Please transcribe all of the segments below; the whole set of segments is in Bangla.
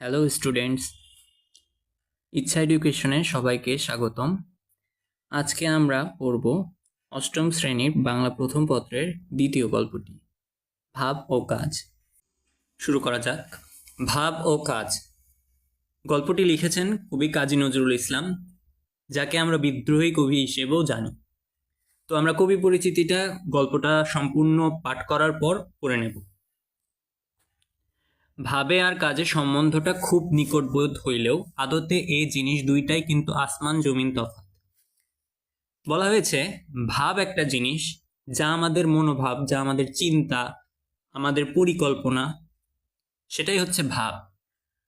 হ্যালো স্টুডেন্টস, ইচ্ছা এডুকেশনে সবাইকে স্বাগতম। আজকে আমরা পড়ব অষ্টম শ্রেণীর বাংলা প্রথম পত্রের দ্বিতীয় গল্পটি, ভাব ও কাজ। শুরু করা যাক। ভাব ও কাজ গল্পটি লিখেছেন কবি কাজী নজরুল ইসলাম, যাকে আমরা বিদ্রোহী কবি হিসেবেও জানি। তো আমরা কবি পরিচিতিটা গল্পটা সম্পূর্ণ পাঠ করার পর পড়ে নেব। ভাবে আর কাজে সম্বন্ধটা খুব নিকটবোধ হইলেও আদতে এই জিনিস দুইটাই কিন্তু আসমান জমিন তফাৎ। বলা হয়েছে ভাব একটা জিনিস যা আমাদের মনোভাব, যা আমাদের চিন্তা, আমাদের পরিকল্পনা, সেটাই হচ্ছে ভাব।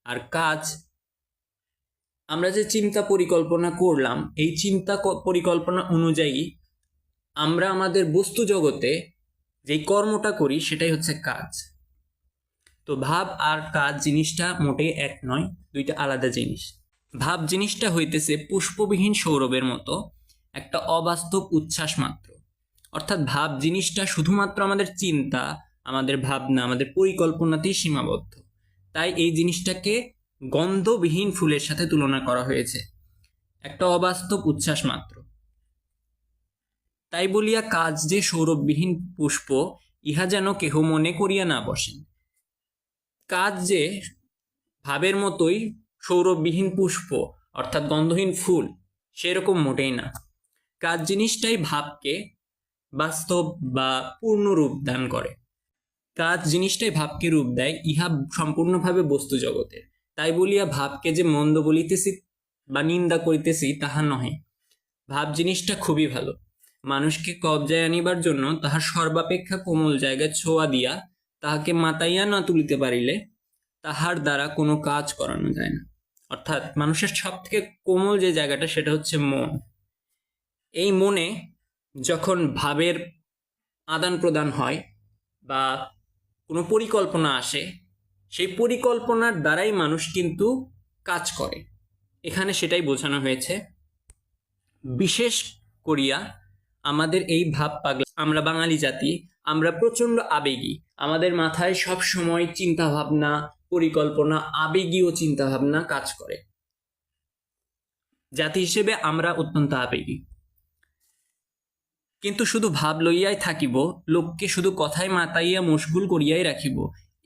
আর কাজ, আমরা যে চিন্তা পরিকল্পনা করলাম, এই চিন্তা পরিকল্পনা অনুযায়ী আমরা আমাদের বস্তু জগতে যেই কর্মটা করি সেটাই হচ্ছে কাজ। তো ভাব আর কাজ জিনিসটা মোটেই এক নয়, দুইটা আলাদা জিনিস। ভাব জিনিসটা হইতেছে পুষ্পবিহীন সৌরভের মতো একটা অবাস্তব উচ্ছ্বাস মাত্র। অর্থাৎ ভাব জিনিসটা শুধুমাত্র আমাদের চিন্তা, আমাদের ভাবনা, আমাদের পরিকল্পনাতেই সীমাবদ্ধ। তাই এই জিনিসটাকে গন্ধবিহীন ফুলের সাথে তুলনা করা হয়েছে, একটা অবাস্তব উচ্ছ্বাস মাত্র। তাই বলিয়া কাজ যে সৌরভবিহীন পুষ্প, ইহা যেন কেহ মনে করিয়া না বসেন। কাজ যে ভাবের মতোই সৌরভবিহীন পুষ্প, অর্থাৎ গন্ধহীন ফুল, সেরকম মোটেই না। কাজ জিনিসটাই ভাবকে বাস্তব বা পূর্ণ রূপ দান করে। কাজ জিনিসটাই ভাবকে রূপ দেয়, ইহা সম্পূর্ণভাবে বস্তু জগতের। তাই বলিয়া ভাবকে যে মন্দ বলিতেছি বা নিন্দা করিতেছি তাহা নহে। ভাব জিনিসটা খুবই ভালো। মানুষকে কবজায় আনিবার জন্য তাহার সর্বাপেক্ষা কোমল জায়গায় ছোঁয়া দিয়া তাহাকে মাতাইয়া না তুলিতে পারিলে তাহার দ্বারা কোনো কাজ করানো যায় না। অর্থাৎ মানুষের সব থেকে কোমল যে জায়গাটা সেটা হচ্ছে মন। এই মনে যখন ভাবের আদান প্রদান হয় বা কোনো পরিকল্পনা আসে, সেই পরিকল্পনার দ্বারাই মানুষ কিন্তু কাজ করে। এখানে সেটাই বোঝানো হয়েছে। বিশেষ করিয়া আমাদের এই ভাব পাগলা আমরা বাঙালি জাতি, আমরা প্রচণ্ড আবেগী। আমাদের মাথায় সব সময় চিন্তা ভাবনা, পরিকল্পনা, আবেগীয় চিন্তা ভাবনা কাজ করে। জাতি হিসেবে আমরা অত্যন্ত আবেগী। কিন্তু শুধু ভাব লইয়াই থাকিব, লোককে শুধু কথায় মাতাইয়া মশগুল করিয়াই রাখিব,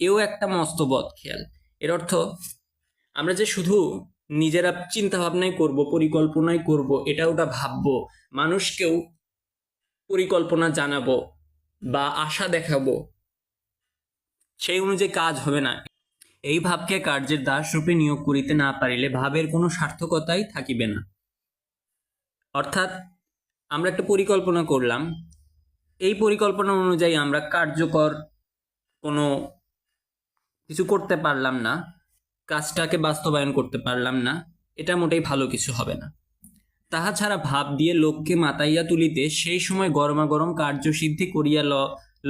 এও একটা মস্ত বদ খেয়াল। এর অর্থ আমরা যে শুধু নিজেরা চিন্তা ভাবনাই করব, পরিকল্পনাই করব, এটা ওটা ভাববো, মানুষকেও পরিকল্পনা জানাবো বা আশা দেখাবো, সেই অনুযায়ী কাজ হবে না। এই ভাবকে কার্যের দাসরূপে নিয়োগ করিতে না পারিলে ভাবের কোনো সার্থকতাই থাকিবে না। অর্থাৎ আমরা একটা পরিকল্পনা করলাম, এই পরিকল্পনা অনুযায়ী আমরা কার্যকর কোনো কিছু করতে পারলাম না, কাজটাকে বাস্তবায়ন করতে পারলাম না, এটা মোটেই ভালো কিছু হবে না। তাহা ছাড়া ভাব দিয়ে লোককে মাতাইয়া তুলিতে সেই সময় গরমাগরম কার্যসিদ্ধি করিয়া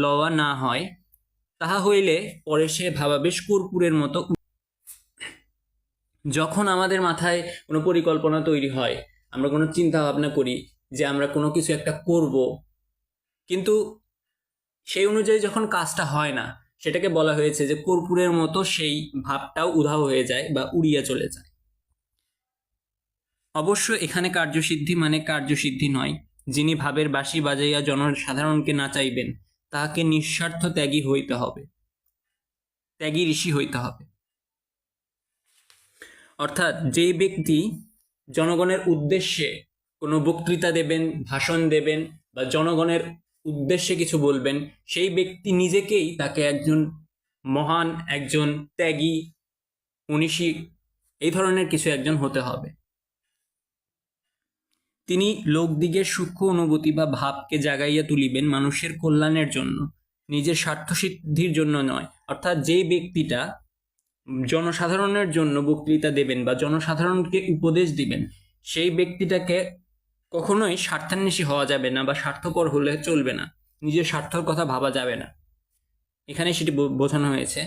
লওয়া না হয়, তাহা হইলে পরে সে ভাবাবেশ কুরকুরের মতো। যখন আমাদের মাথায় কোনো পরিকল্পনা তৈরি হয়, আমরা কোনো চিন্তা ভাবনা করি যে আমরা কোনো কিছু একটা করব, কিন্তু সেই অনুযায়ী যখন কাজটা হয় না, সেটাকে বলা হয়েছে যে কর্পূরের মতো সেই ভাবটাও উধাও হয়ে যায় বা উড়িয়া চলে যায়। অবশ্য এখানে কার্যসিদ্ধি মানে কার্যসিদ্ধি নয়। যিনি ভাবের বাঁশি বাজাইয়া জনসাধারণকে নাচাইবেন, তাহাকে নিঃস্বার্থ ত্যাগী হইতে হবে, ত্যাগী ঋষি হইতে হবে। অর্থাৎ যেই ব্যক্তি জনগণের উদ্দেশ্যে কোনো বক্তৃতা দেবেন, ভাষণ দেবেন বা জনগণের উদ্দেশ্যে কিছু বলবেন, সেই ব্যক্তি নিজেকেই তাকে একজন মহান, একজন ত্যাগী, মনীষী, এই ধরনের কিছু একজন হতে হবে। তিনি লোকদিগের সূক্ষ্ম অনুভূতি বা ভাবকে জাগাইয়া তুলিবেন মানুষের কল্যাণের জন্য, নিজের স্বার্থসিদ্ধির জন্য নয়। অর্থাৎ যেই ব্যক্তিটা জনসাধারণের জন্য বক্তৃতা দেবেন বা জনসাধারণকে উপদেশ দিবেন, সেই ব্যক্তিটাকে কখনোই স্বার্থান্বেষী হওয়া যাবে না বা স্বার্থপর হলে চলবে না, নিজের স্বার্থর কথা ভাবা যাবে না। এখানে সেটি বোঝানো হয়েছে।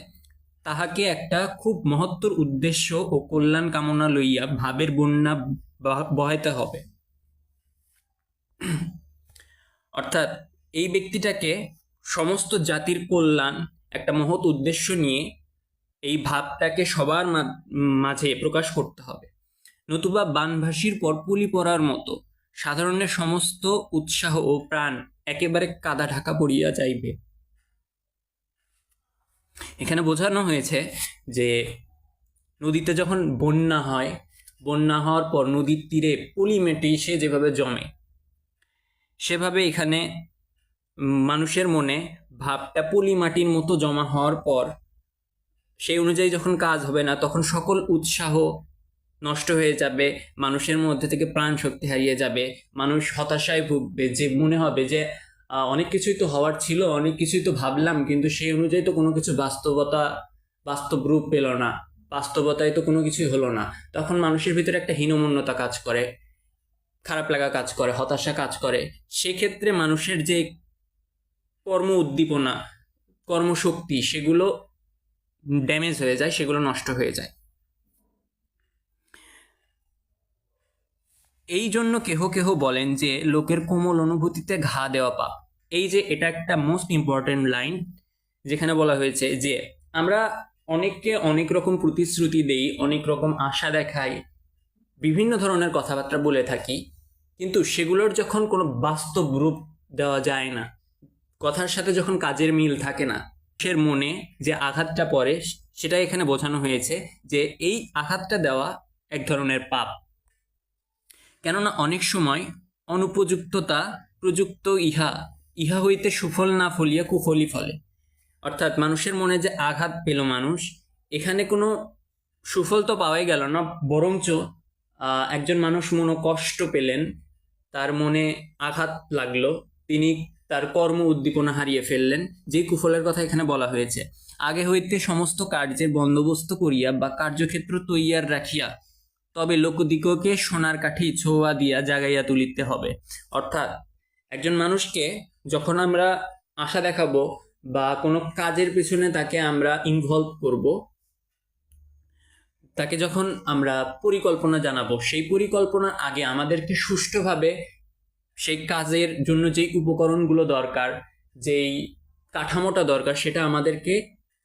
তাহাকে একটা খুব মহত্তর উদ্দেশ্য ও কল্যাণ কামনা লইয়া ভাবের বন্যা বহাইতে হবে। অর্থাৎ এই ব্যক্তিটাকে সমস্ত জাতির কল্যাণ, একটা মহৎ উদ্দেশ্য নিয়ে এই ভাবটাকে সবার মাঝে প্রকাশ করতে হবে, নতুবা বানভাসির পর পুলি পড়ার মতো সাধারণের সমস্ত উৎসাহ ও প্রাণ একেবারে কাদা ঢাকা পড়িয়া যাইবে। এখানে বোঝানো হয়েছে যে নদীতে যখন বন্যা হয়, বন্যা হওয়ার পর নদীর তীরে পলি মেটে সে যেভাবে জমে, সেভাবে এখানে মানুষের মনে ভাবটা পলি মাটির মতো জমা হওয়ার পর সেই অনুযায়ী যখন কাজ হবে না, তখন সকল উৎসাহ নষ্ট হয়ে যাবে, মানুষের মধ্যে থেকে প্রাণ শক্তি হারিয়ে যাবে, মানুষ হতাশায় ভুগবে, যে মনে হবে যে অনেক কিছুই তো হওয়ার ছিল, অনেক কিছুই তো ভাবলাম, কিন্তু সেই অনুযায়ী তো কোনো কিছু বাস্তব রূপ পেল না, বাস্তবতায় তো কোনো কিছুই হলো না। তখন মানুষের ভিতরে একটা হীনমন্যতা কাজ করে, খারাপ লাগা কাজ করে, হতাশা কাজ করে। সেক্ষেত্রে মানুষের যে কর্ম উদ্দীপনা, কর্মশক্তি, সেগুলো ড্যামেজ হয়ে যায়, সেগুলো নষ্ট হয়ে যায়। এই জন্য কেহ কেহ বলেন যে লোকের কোমল অনুভূতিতে ঘা দেওয়া পাপ। এই যে এটা একটা মোস্ট ইম্পর্টেন্ট লাইন, যেখানে বলা হয়েছে যে আমরা অনেককে অনেক রকম প্রতিশ্রুতি দেই, অনেক রকম আশা দেখাই, বিভিন্ন ধরনের কথাবার্তা বলে থাকি, কিন্তু সেগুলোর যখন কোনো বাস্তব রূপ দেওয়া যায় না, কথার সাথে যখন কাজের মিল থাকে না, সে মনে যে আঘাতটা পড়ে, সেটা এখানে বোঝানো হয়েছে যে এই আঘাতটা দেওয়া এক ধরনের পাপ। কেননা অনেক সময় অনুপযুক্ততা প্রযুক্ত ইহা হইতে সুফল না ফলিয়া কুফলই ফলে। অর্থাৎ মানুষের মনে যে আঘাত পেল মানুষ, এখানে কোনো সুফল তো পাওয়াই গেল না, বরঞ্চ একজন মানুষ মনোকষ্ট পেলেন, তার মনে আঘাত লাগলো, তিনি তার কর্ম উদ্দীপনা হারিয়ে ফেললেন। যে কুফলের কথা এখানে বলা হয়েছে, আগে হইতে সমস্ত কার্যের বন্দোবস্ত করিয়া বা কার্যক্ষেত্র তৈয়ার রাখিয়া তবে লোকদিগকে সোনার কাঠি ছোঁয়া দিয়া জাগাইয়া তুলিতে হবে। অর্থাৎ একজন মানুষকে যখন আমরা আশা দেখাবো বা কোনো কাজের পিছনে তাকে আমরা ইনভলভ করব, তাকে যখন আমরা পরিকল্পনা জানাবো, সেই পরিকল্পনার আগে আমাদেরকে সুষ্ঠুভাবে সেই কাজের জন্য যেই উপকরণগুলো দরকার, যেই কাঠামোটা দরকার, সেটা আমাদেরকে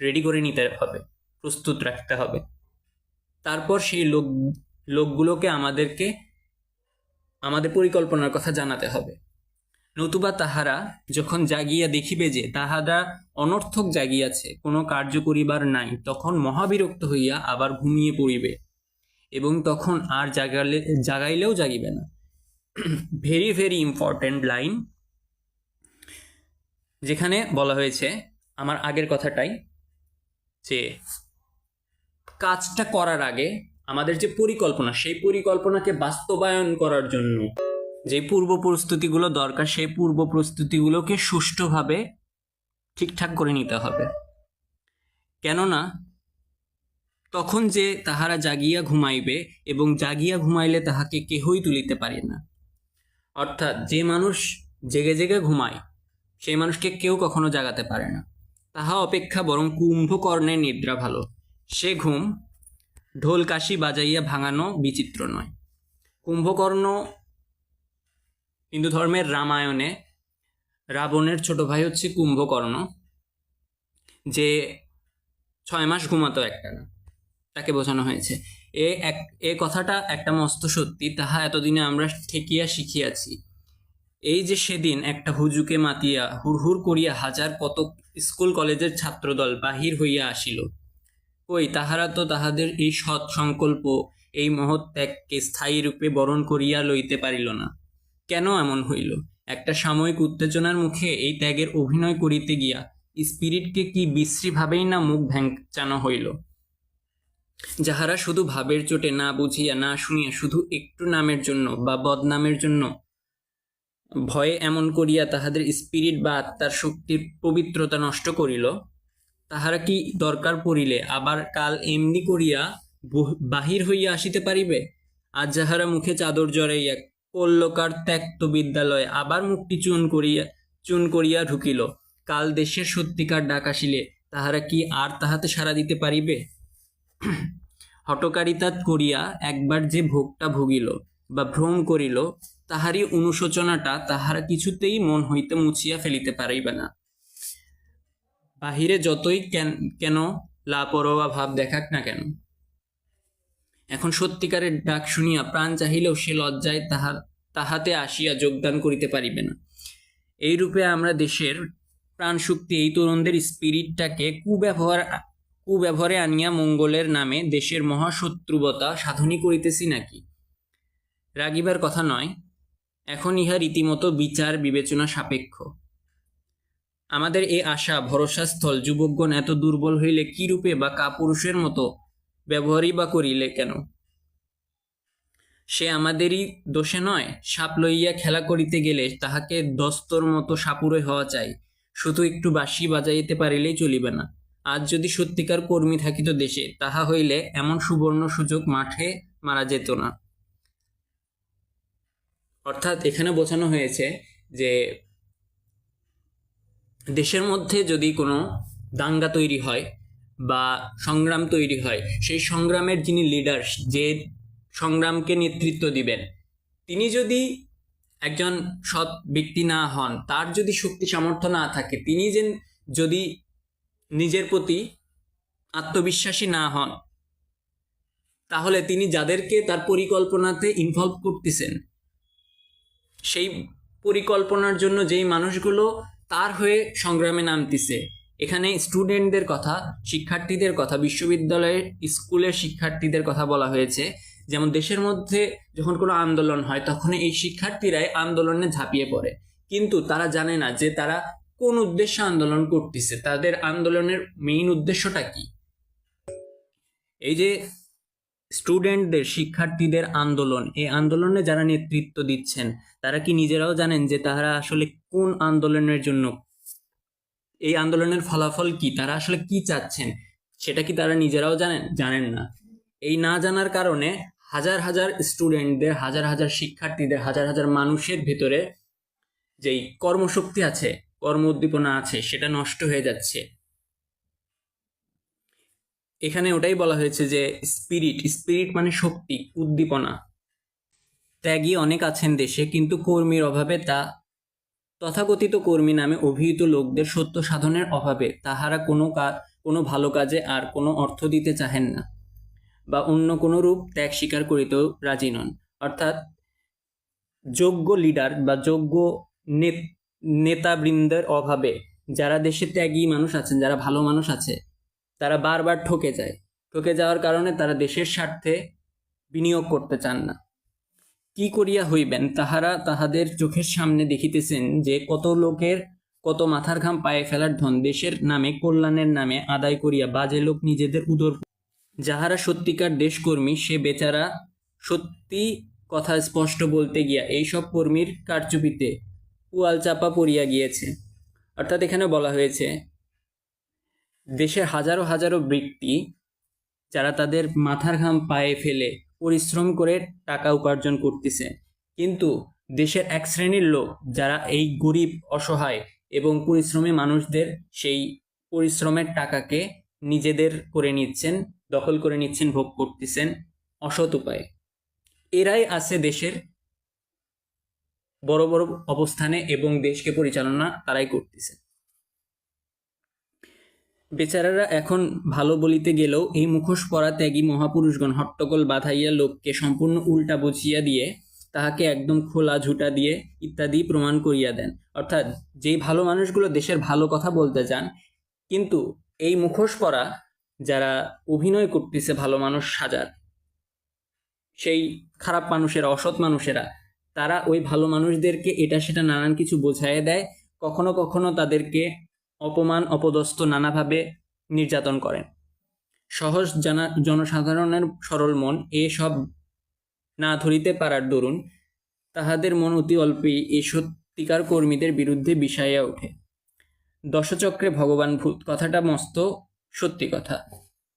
রেডি করে নিতে হবে, প্রস্তুত রাখতে হবে। তারপর সেই লোকগুলোকে আমাদেরকে আমাদের পরিকল্পনার কথা জানাতে হবে। নতুবা তাহারা যখন জাগিয়া দেখিবে যে তাহারা অনর্থক জাগিয়াছে, কোনো কার্য করিবার নাই, তখন মহাবিরক্ত হইয়া আবার ঘুমিয়ে পড়িবে, এবং তখন আর জাগাইলেও জাগিবে না। ভেরি ভেরি ইম্পর্টেন্ট লাইন, যেখানে বলা হয়েছে আমার আগের কথাটাই, যে কাজটা করার আগে আমাদের যে পরিকল্পনা, সেই পরিকল্পনাকে বাস্তবায়ন করার জন্য যে পূর্ব প্রস্তুতিগুলো দরকার, সেই পূর্ব প্রস্তুতিগুলোকে সুষ্ঠুভাবে ঠিকঠাক করে নিতে হবে। কেননা তখন যে তাহারা জাগিয়া ঘুমাইবে, এবং জাগিয়া ঘুমাইলে তাহাকে কেহই তুলিতে পারে না। অর্থাৎ যে মানুষ জেগে জেগে ঘুমায়, সেই মানুষকে কেউ কখনো জাগাতে পারে না। তাহা অপেক্ষা বরং কুম্ভকর্ণের নিদ্রা ভালো। সে ঘুম ঢোল কাশি বাজাইয়া ভাঙানো বিচিত্র নয়। কুম্ভকর্ণ হিন্দু ধর্মের রামায়ণে রাবণের ছোট ভাই হচ্ছে কুম্ভকর্ণ, যে 6 মাস ঘুমাতো একটানা, তাকে বোঝানো হয়েছে। এ কথাটা একটা মস্ত সত্যি, তাহা এতদিনে আমরা ঠেকিয়া শিখিয়াছি। এই যে সেদিন একটা হুজুকে মাতিয়া হুড়হুড় করিয়া হাজার কতক স্কুল কলেজের ছাত্রদল বাহির হইয়া আসিল, কই তাহারা তো তাহাদের এই সৎ সংকল্প, এই মহৎ ত্যাগকে স্থায়ী রূপে বরণ করিয়া লইতে পারিল না। কেন এমন হইল? একটা সাময়িক উত্তেজনার মুখে এই ত্যাগের অভিনয় করিতে গিয়া স্পিরিটকে কি বিশ্রীভাবেই না মুখ ভ্যাংচানো হইল। যাহারা শুধু ভাবের চোটে, না বুঝিয়া না শুনিয়া, শুধু একটু নামের জন্য বা বদনামের জন্য ভয়ে এমন করিয়া তাহাদের স্পিরিট বা আত্মার শক্তির পবিত্রতা নষ্ট করিল, তাহারা কি দরকার পড়িলে আবার কাল এমনি করিয়া বাহির হইয়া আসিতে পারিবে? আজ যাহারা মুখে চাদর জড়াইয়া কল্যকার ত্যক্ত বিদ্যালয়ে আবার মুখটি চুন করিয়া ঢুকিল, কাল দেশের সত্যিকার ডাক আসিলে তাহারা কি আর তাহাতে সাড়া দিতে পারিবে? হঠকারিতা করিয়া একবার যে ভোগটা ভুগিল বা ভ্রম করিল, তাহারই অনুশোচনাটা তাহারা কিছুতেই মন হইতে মুছিয়া ফেলিতে পারিবে না। বাহিরে যতই কেন লাপরোয়া ভাব দেখাক না কেন। এখন সত্যিকারের ডাক শুনিয়া প্রাণ চাহিলেও সে লজ্জায় তাহাতে আসিয়া যোগদান করিতে পারিবে না। এইরূপে আমরা দেশের প্রাণশক্তি এই তরুণদের স্পিরিটটাকে কুব্যবহারে আনিয়া মঙ্গলের নামে দেশের মহাশত্রুবতা সাধনই করিতেছি নাকি? রাগিবার কথা নয়, এখন ইহা রীতিমতো বিচার বিবেচনা সাপেক্ষ। আমাদের এই আশা ভরসাস্থল যুবকগণ এত দুর্বল হইলে কি রূপে বা কাপুরুষের মতো ব্যবহারই বা করিলে কেন? সে আমাদেরই দোষে নয়। সাপ লইয়া খেলা করিতে গেলে তাহাকে দস্তর মতো সাপুরে হওয়া চাই, শুধু একটু বাঁশি বাজাইতে পারিলেই চলিবে না। আজ যদি সত্যিকার কর্মী থাকিত দেশে, তাহা হইলে এমন সুবর্ণ সুযোগ মাঠে মারা যেত না। অর্থাৎ এখানে বোঝানো হয়েছে যে দেশের মধ্যে যদি কোনো দাঙ্গা তৈরি হয় বা সংগ্রাম তৈরি হয়, সেই সংগ্রামের যিনি লিডার, যে সংগ্রামকে নেতৃত্ব দিবেন, তিনি যদি একজন সৎ ব্যক্তি না হন, তার যদি শক্তি সামর্থ্য না থাকে, তিনি যদি নিজের প্রতি আত্মবিশ্বাসী না হন, তাহলে তিনি যাদেরকে তার পরিকল্পনাতে ইনভলভ করতেছেন, সেই পরিকল্পনার জন্য যেই মানুষগুলো তার হয়ে সংগ্রামে নামতেছে, এখানে স্টুডেন্টদের কথা, শিক্ষার্থীদের কথা, বিশ্ববিদ্যালয়ের স্কুলের শিক্ষার্থীদের কথা বলা হয়েছে। যেমন দেশের মধ্যে যখন কোনো আন্দোলন হয়, তখন এই শিক্ষার্থীরাই আন্দোলনে ঝাঁপিয়ে পড়ে, কিন্তু তারা জানে না যে তারা কোন উদ্দেশ্যে আন্দোলন করতেছে, তাদের আন্দোলনের মেইন উদ্দেশ্যটা কি। এই যে স্টুডেন্টদের, শিক্ষার্থীদের আন্দোলন, এই আন্দোলনে যারা নেতৃত্ব দিচ্ছেন, তারা কি নিজেরাও জানেন যে তারা আসলে কোন আন্দোলনের জন্য, এই আন্দোলনের ফলাফল কি, তারা আসলে কি চাচ্ছেন, সেটা কি তারা নিজেরাও জানেন না। এই না জানার কারণে হাজার হাজার স্টুডেন্টদের, হাজার হাজার শিক্ষার্থীদের, হাজার হাজার মানুষের ভেতরে যেই কর্মশক্তি আছে, কর্ম উদ্দীপনা আছে, সেটা নষ্ট হয়ে যাচ্ছে। এখানে ওটাই বলা হয়েছে যে স্পিরিট মানে শক্তি, উদ্দীপনা। ত্যাগী অনেক আছেন দেশে, কিন্তু কর্মীর অভাবে, তথাকথিত কর্মী নামে অভিহিত লোকদের সত্য সাধনের অভাবে তাহারা কোনো ভালো কাজে আর কোনো অর্থ দিতে চাহেন না, বা অন্য কোনো রূপ ত্যাগ স্বীকার করিতেও রাজি নন। অর্থাৎ যোগ্য লিডার বা যোগ্য নেতাবৃন্দের অভাবে যারা দেশে ত্যাগী মানুষ আছেন, যারা ভালো মানুষ আছে, তারা বারবার ঠকে যাওয়ার কারণে তারা দেশের স্বার্থে বিনিয়োগ করতে চান না। কি করিয়া হইবেন, তাহারা তাহাদের চোখের সামনে দেখিতেছেন যে কত লোকের কত মাথার ঘাম পায়ে ফেলার ধন দেশের নামে, কল্যাণের নামে আদায় করিয়া বাজে লোক নিজেদের উদর। যাহারা সত্যিকার দেশকর্মী, সে বেচারা সত্যি কথা স্পষ্ট বলতে গিয়া এইসব কর্মীর কারচুপিতে পুয়াল চাপা পড়িয়া গিয়েছে। অর্থাৎ এখানে বলা হয়েছে দেশের হাজারো হাজারো ব্যক্তি যারা তাদের মাথার ঘাম পায়ে ফেলে পরিশ্রম করে টাকা উপার্জন করতেছে, কিন্তু দেশের এক শ্রেণীর লোক যারা এই গরিব, অসহায় এবং পরিশ্রমী মানুষদের সেই পরিশ্রমের টাকাকে নিজেদের করে নিচ্ছেন, দখল করে নিচ্ছেন, ভোগ করতেছেন অসৎ উপায়ে। এরাই আছে দেশের বড় বড় অবস্থানে এবং দেশকে পরিচালনা তারাই করতেছে। বেচারারা এখন ভালো বলিতে গেলেও এই মুখোশ পরা ত্যাগী মহাপুরুষগণ হট্টগোল বাঁধাইয়া লোককে সম্পূর্ণ উল্টা বুঝিয়া দিয়ে তাহাকে একদম খোলা ঝুটা দিয়ে ইত্যাদি প্রমাণ করিয়া দেন। অর্থাৎ যেই ভালো মানুষগুলো দেশের ভালো কথা বলতে চান, কিন্তু এই মুখোশ পরা যারা অভিনয় করতেছে ভালো মানুষ সাজার, সেই খারাপ মানুষেরা, অসৎ মানুষেরা, তারা ওই ভালো মানুষদেরকে এটা সেটা নানান কিছু বোঝাইয়ে দেয়, কখনো কখনো তাদেরকে অপমান, অপদস্থ নানাভাবে নির্যাতন করেন। সহজ জনসাধারণের সরল মন এসব না ধরিতে পারার দরুন তাহাদের মন অতি অল্পেই এই সত্যিকার কর্মীদের বিরুদ্ধে বিষাইয়া ওঠে। দশচক্রে ভগবান ভূত কথাটা মস্ত সত্যি কথা।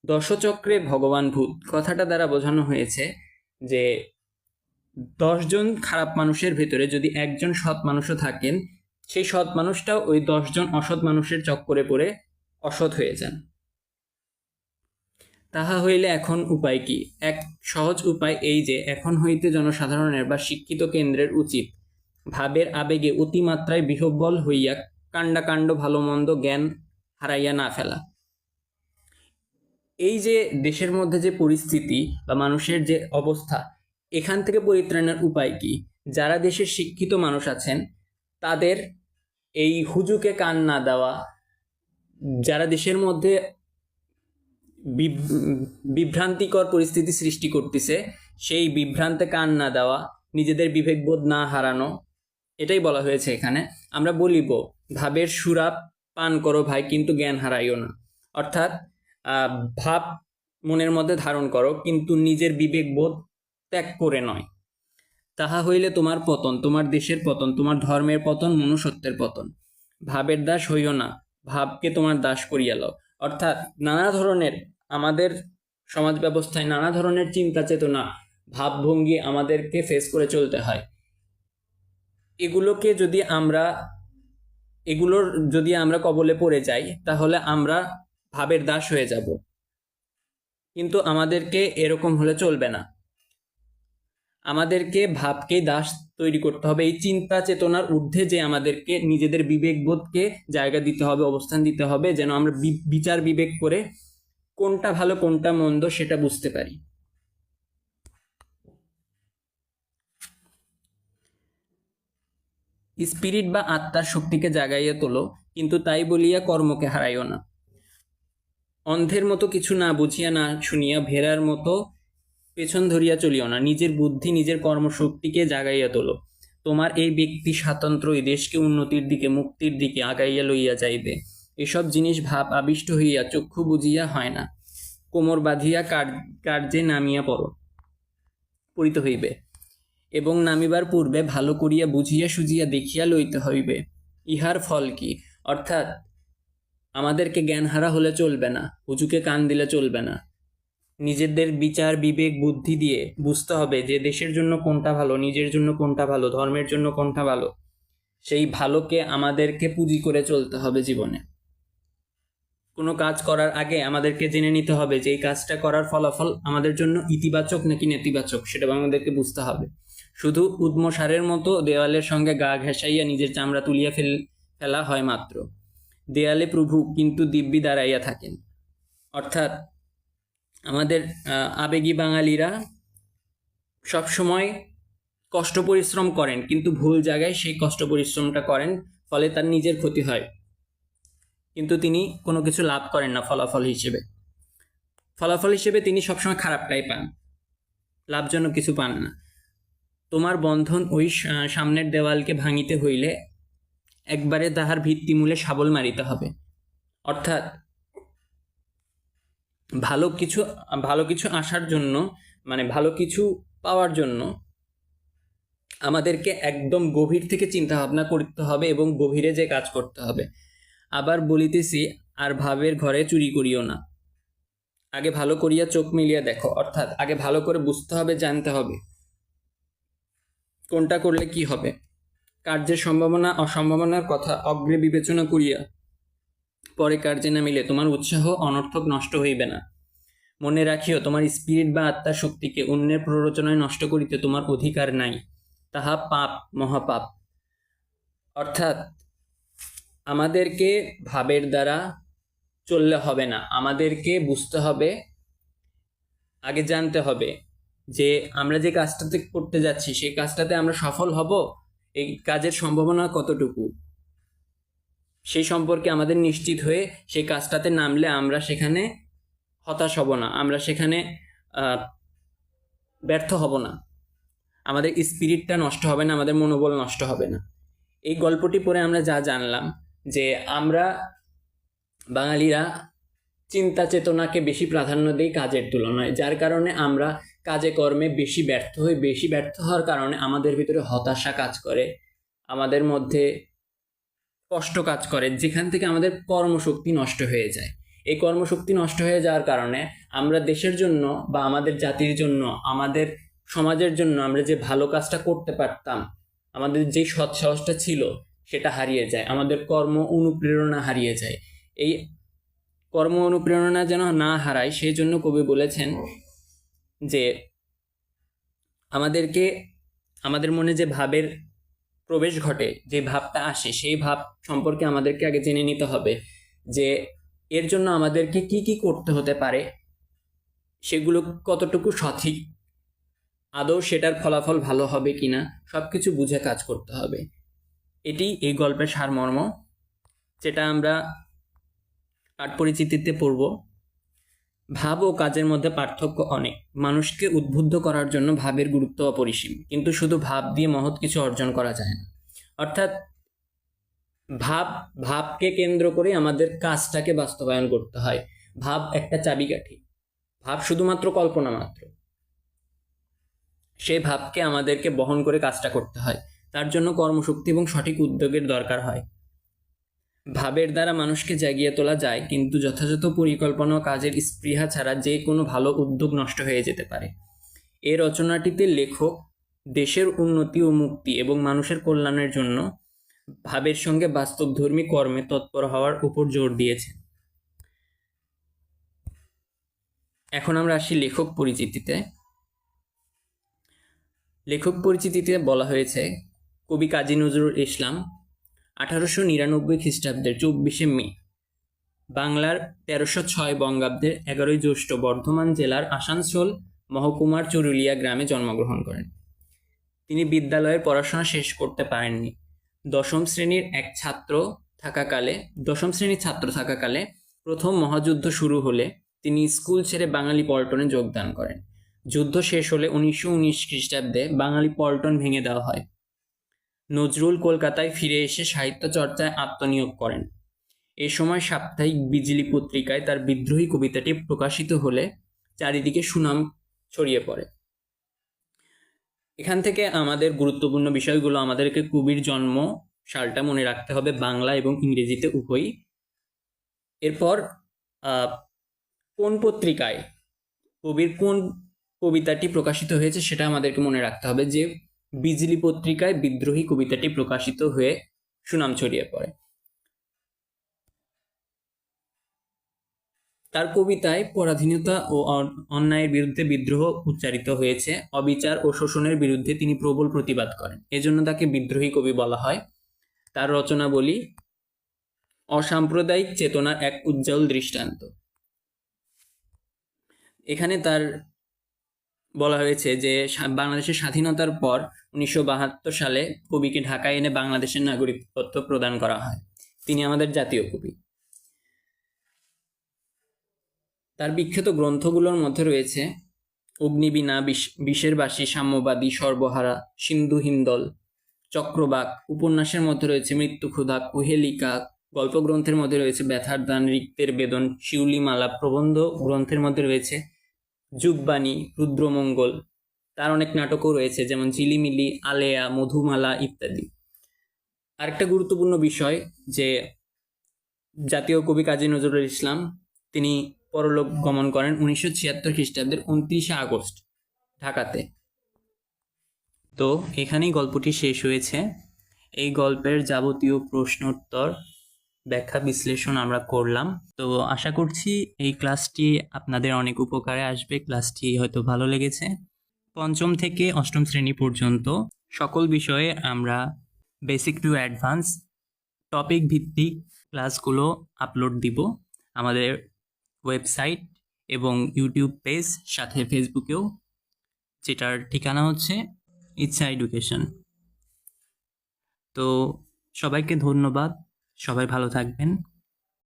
দশচক্রে ভগবান ভূত কথাটা দ্বারা বোঝানো হয়েছে যে 10 জন খারাপ মানুষের ভেতরে যদি একজন সৎ মানুষও থাকেন, সেই সৎ মানুষটাও ওই 10 জন অসৎ মানুষের চক্করে পড়ে অসৎ হয়ে যান। তাহা হইলে এখন উপায় কি? এক সহজ উপায় এই যে এখন হইতে জনসাধারণের বা শিক্ষিত কেন্দ্রের উচিত ভাবের আবেগে অতিমাত্রায় বিহ্বল হইয়া কাণ্ডাকাণ্ড, ভালো মন্দ জ্ঞান হারাইয়া না ফেলা। এই যে দেশের মধ্যে যে পরিস্থিতি বা মানুষের যে অবস্থা, এখান থেকে পরিত্রাণের উপায় কি? যারা দেশের শিক্ষিত মানুষ আছেন তাদের এই হুজুকে কান না দেওয়া, যারা দেশের মধ্যে বিভ্রান্তিকর পরিস্থিতি সৃষ্টি করতেছে সেই বিভ্রান্তে কান না দেওয়া, নিজেদের বিবেকবোধ না হারানো, এটাই বলা হয়েছে এখানে। আমরা বলিব ভাবের সুরাপ পান করো ভাই, কিন্তু জ্ঞান হারাইও না। অর্থাৎ ভাব মনের মধ্যে ধারণ করো, কিন্তু নিজের বিবেকবোধ ত্যাগ করে নয়। তাহা হইলে তোমার পতন, তোমার দেশের পতন, তোমার ধর্মের পতন, মনুষ্যত্বের পতন। ভাবের দাস হইও না, ভাবকে তোমার দাস করিয়া লও। অর্থাৎ নানা ধরনের আমাদের সমাজ ব্যবস্থায় নানা ধরনের চিন্তা চেতনা, ভাবভঙ্গি আমাদেরকে ফেস করে চলতে হয়। এগুলোর যদি আমরা কবলে পড়ে যাই তাহলে আমরা ভাবের দাস হয়ে যাব, কিন্তু আমাদেরকে এরকম হলে চলবে না। আমাদেরকে ভাবকে দাস তৈরি করতে হবে। এই চিন্তা চেতনার ঊর্ধ্বে যে আমাদেরকে নিজেদের বিবেকবোধকে জায়গা দিতে হবে, অবস্থান দিতে হবে, যেন আমরা বিচার বিবেক করে কোনটা ভালো কোনটা মন্দ সেটা বুঝতে পারি। স্পিরিট বা আত্মার শক্তিকে জাগাইয়া তোলো, কিন্তু তাই বলিয়া কর্মকে হারাইও না। অন্ধের মতো কিছু না বুঝিয়া না শুনিয়া ভেড়ার মতো পেছন ধরিয়া চলিও না। নিজের বুদ্ধি নিজের কর্মশক্তিকে জাগাইয়া তোলো। তোমার এই ব্যক্তি স্বাতন্ত্র্যই দেশকে উন্নতির দিকে, মুক্তির দিকে আগাইয়া লইয়া যাইবে। এসব জিনিস ভাব আবিষ্ট হইয়া চক্ষু বুঝিয়া হয় না। কোমর বাঁধিয়া কার্যে নামিয়া পড়িতে হইবে, এবং নামিবার পূর্বে ভালো করিয়া বুঝিয়া সুঝিয়া দেখিয়া লইতে হইবে ইহার ফল কি। অর্থাৎ আমাদেরকে জ্ঞানহারা হলে চলবে না, হুজুকে কান দিলে চলবে না। নিজেদের বিচার বিবেক বুদ্ধি দিয়ে বুঝতে হবে যে দেশের জন্য কোনটা ভালো, নিজের জন্য কোনটা ভালো, ধর্মের জন্য কোনটা ভালো। সেই ভালোকে আমাদেরকে পুঁজি করে চলতে হবে জীবনে। কোনো কাজ করার আগে আমাদেরকে জেনে নিতে হবে যে এই কাজটা করার ফলাফল আমাদের জন্য ইতিবাচক নাকি নেতিবাচক, সেটা আমাদেরকে বুঝতে হবে। শুধু উদ্মসারের মতো দেওয়ালের সঙ্গে গা ঘেঁষাইয়া নিজের চামড়া তুলিয়া ফেলা হয় মাত্র। দেয়ালে প্রভু, কিন্তু দিব্যি দাঁড়াইয়া থাকেন। অর্থাৎ আমাদের আবেগী বাঙালিরা সবসময় কষ্ট পরিশ্রম করেন, কিন্তু ভুল জায়গায় সেই কষ্ট পরিশ্রমটা করেন, ফলে তার নিজের ক্ষতি হয়, কিন্তু তিনি কোনো কিছু লাভ করেন না। ফলাফল হিসেবে তিনি সবসময় খারাপটাই পান, লাভজনক কিছু পান না। তোমার বন্ধন ওই সামনের দেওয়ালকে ভাঙিতে হইলে একবারে তাহার ভিত্তিমূলে শাবল মারিতে হবে। অর্থাৎ ভালো কিছু আসার জন্য, মানে ভালো কিছু পাওয়ার জন্য আমাদেরকে একদম গভীর থেকে চিন্তা ভাবনা করতে হবে এবং গভীরে যে কাজ করতে হবে। আবার বলিতেছি, আর ভাবের ঘরে চুরি করিও না। আগে ভালো করিয়া চোখ মিলিয়া দেখো। অর্থাৎ আগে ভালো করে বুঝতে হবে, জানতে হবে কোনটা করলে কি হবে। কার্যের সম্ভাবনা অসম্ভাবনার কথা অগ্রে বিবেচনা করিয়া পরে কার্যে নামিলে তোমার উৎসাহ অনর্থক নষ্ট হইবে না। মনে রাখিও, তোমার স্পিরিট বা আত্মার শক্তিকে অন্যের প্ররোচনায় নষ্ট করিতে তোমার অধিকার নাই, তাহা পাপ, মহাপাপ। অর্থাৎ আমাদেরকে ভাবের দ্বারা চললে হবে না, আমাদেরকে বুঝতে হবে, আগে জানতে হবে যে আমরা যে কাজটাতে করতে যাচ্ছি সেই কাজটাতে আমরা সফল হব, এই কাজের সম্ভাবনা কতটুকু, সেই সম্পর্কে আমাদের নিশ্চিত হয়ে সেই কাজটাতে নামলে আমরা সেখানে হতাশ হব না, আমরা সেখানে ব্যর্থ হব না, আমাদের স্পিরিটটা নষ্ট হবে না, আমাদের মনোবল নষ্ট হবে না। এই গল্পটি পড়ে আমরা যা জানলাম যে আমরা বাঙালিরা চিন্তা চেতনাকে বেশি প্রাধান্য দিই কাজের তুলনায়, যার কারণে আমরা কাজে কর্মে বেশি ব্যর্থ হওয়ার কারণে আমাদের ভিতরে হতাশা কাজ করে, আমাদের মধ্যে কষ্ট কাজ করে, যেখান থেকে আমাদের কর্মশক্তি নষ্ট হয়ে যায়। এই কর্মশক্তি নষ্ট হয়ে যাওয়ার কারণে আমরা দেশের জন্য বা আমাদের জাতির জন্য, আমাদের সমাজের জন্য আমরা যে ভালো কাজটা করতে পারতাম, আমাদের যে সৎ সাহসটা ছিল সেটা হারিয়ে যায়, আমাদের কর্ম অনুপ্রেরণা হারিয়ে যায়। এই কর্ম অনুপ্রেরণা যেন না হারায় সেই জন্য কবি বলেছেন যে আমাদের মনে যে ভাবের প্রবেশ ঘটে, যে ভাবটা আসে, সেই ভাব সম্পর্কে আমাদেরকে আগে জেনে নিতে হবে যে এর জন্য আমাদেরকে কি কি করতে হতে পারে, সেগুলো কতটুকু সঠিক, আদৌ সেটার ফলাফল ভালো হবে কিনা, সব কিছু বুঝে কাজ করতে হবে। এটি এই গল্পের সারমর্ম, যেটা আমরা পাঠ পরিচিতিতে পড়ব। ভাব ও কাজের মধ্যে পার্থক্য অনেক। মানুষকে উদ্বুদ্ধ করার জন্য ভাবের গুরুত্ব অপরিসীম, কিন্তু শুধু ভাব দিয়ে মহৎ কিছু অর্জন করা যায় না। অর্থাৎ ভাবকে কেন্দ্র করে আমাদের কাজটাকে বাস্তবায়ন করতে হয়। ভাব একটা চাবিকাঠি, ভাব শুধুমাত্র কল্পনা মাত্র। সেই ভাবকে আমাদেরকে বহন করে কাজটা করতে হয়, তার জন্য কর্মশক্তি এবং সঠিক উদ্যোগের দরকার হয়। ভাবের দ্বারা মানুষকে জাগিয়ে তোলা যায়, কিন্তু যথাযথ পরিকল্পনা ও কাজের স্পৃহা ছাড়া যে কোনো ভালো উদ্যোগ নষ্ট হয়ে যেতে পারে। এই রচনাটিতে লেখক দেশের উন্নতি ও মুক্তি এবং মানুষের কল্যাণের জন্য ভাবের সঙ্গে বাস্তবধর্মী কর্মে তৎপর হওয়ার উপর জোর দিয়েছে। এখন আমরা আসি লেখক পরিচিতিতে। লেখক পরিচিতিতে বলা হয়েছে, কবি কাজী নজরুল ইসলাম 1899 খ্রিস্টাব্দের 24শে মে বাংলার 1306 বঙ্গাব্দের 11ই জ্যৈষ্ঠ বর্ধমান জেলার আসানসোল মহকুমার চুরুলিয়া গ্রামে জন্মগ্রহণ করেন। তিনি বিদ্যালয়ের পড়াশোনা শেষ করতে পারেননি। দশম শ্রেণীর ছাত্র থাকাকালে প্রথম মহাযুদ্ধ শুরু হলে তিনি স্কুল ছেড়ে বাঙালি পল্টনে যোগদান করেন। যুদ্ধ শেষ হলে 1919 খ্রিস্টাব্দে বাঙালি পল্টন ভেঙে দেওয়া হয়। নজরুল কলকাতায় ফিরে এসে সাহিত্য চর্চায় আত্মনিয়োগ করেন। এ সময় সাপ্তাহিক বিজলি পত্রিকায় তার বিদ্রোহী কবিতাটি প্রকাশিত হলে চারিদিকে সুনাম ছড়িয়ে পড়ে। এখান থেকে আমাদের গুরুত্বপূর্ণ বিষয়গুলো, আমাদেরকে কবির জন্ম সালটা মনে রাখতে হবে, বাংলা এবং ইংরেজিতে উভয়ই। এরপর কোন পত্রিকায় কবির কোন কবিতাটি প্রকাশিত হয়েছে সেটা আমাদেরকে মনে রাখতে হবে, যে বিজলি পত্রিকায় বিদ্রোহী কবিতাটি প্রকাশিত হয়ে সুনাম ছড়িয়ে পড়ে। তার কবিতায় পরাধীনতা ও অন্যায়ের বিরুদ্ধে বিদ্রোহ উচ্চারিত হয়েছে। অবিচার ও শোষণের বিরুদ্ধে তিনি প্রবল প্রতিবাদ করেন, এজন্য তাকে বিদ্রোহী কবি বলা হয়। তার রচনাবলী অসাম্প্রদায়িক চেতনার এক উজ্জ্বল দৃষ্টান্ত। এখানে তার বলা হয়েছে যে বাংলাদেশের স্বাধীনতার পর 1972 সালে কবিকে ঢাকায় এনে বাংলাদেশের নাগরিকত্ব প্রদান করা হয়। তিনি আমাদের জাতীয় কবি। তার বিখ্যাত গ্রন্থগুলোর মধ্যে রয়েছে অগ্নিবীণা, বিষের বাসী, সাম্যবাদী, সর্বহারা, সিন্ধু হিন্দল, চক্রবাক। উপন্যাসের মধ্যে রয়েছে মৃত্যুক্ষুধা, কুহেলিকা। গল্প গ্রন্থের মধ্যে রয়েছে ব্যথার দান, রিক্তের বেদন, শিউলিমালা। প্রবন্ধ গ্রন্থের মধ্যে রয়েছে যুগবাণী, রুদ্রমঙ্গল। তার অনেক নাটকও রয়েছে, যেমন ঝিলিমিলি, আলেয়া, মধুমালা ইত্যাদি। আরেকটা গুরুত্বপূর্ণ বিষয়, যে জাতীয় কবি কাজী নজরুল ইসলাম তিনি পরলোক গমন করেন 1976 খ্রিস্টাব্দের 29শে আগস্ট ঢাকাতে। তো এখানেই গল্পটি শেষ হয়েছে। এই গল্পের যাবতীয় প্রশ্নোত্তর, ব্যাখ্যা, বিশ্লেষণ আমরা করলাম। তো আশা করছি এই ক্লাসটি আপনাদের অনেক উপকারে আসবে। ক্লাসটি হয়তো ভালো লেগেছে। পঞ্চম থেকে অষ্টম শ্রেণী পর্যন্ত সকল বিষয়ে আমরা বেসিক টু অ্যাডভান্স টপিক ভিত্তিক ক্লাসগুলো আপলোড দিব আমাদের ওয়েবসাইট এবং ইউটিউব পেজ, সাথে ফেসবুকেও, যেটার ঠিকানা হচ্ছে ইচ্ছা এডুকেশন। তো সবাইকে ধন্যবাদ, সবাই ভালো থাকবেন।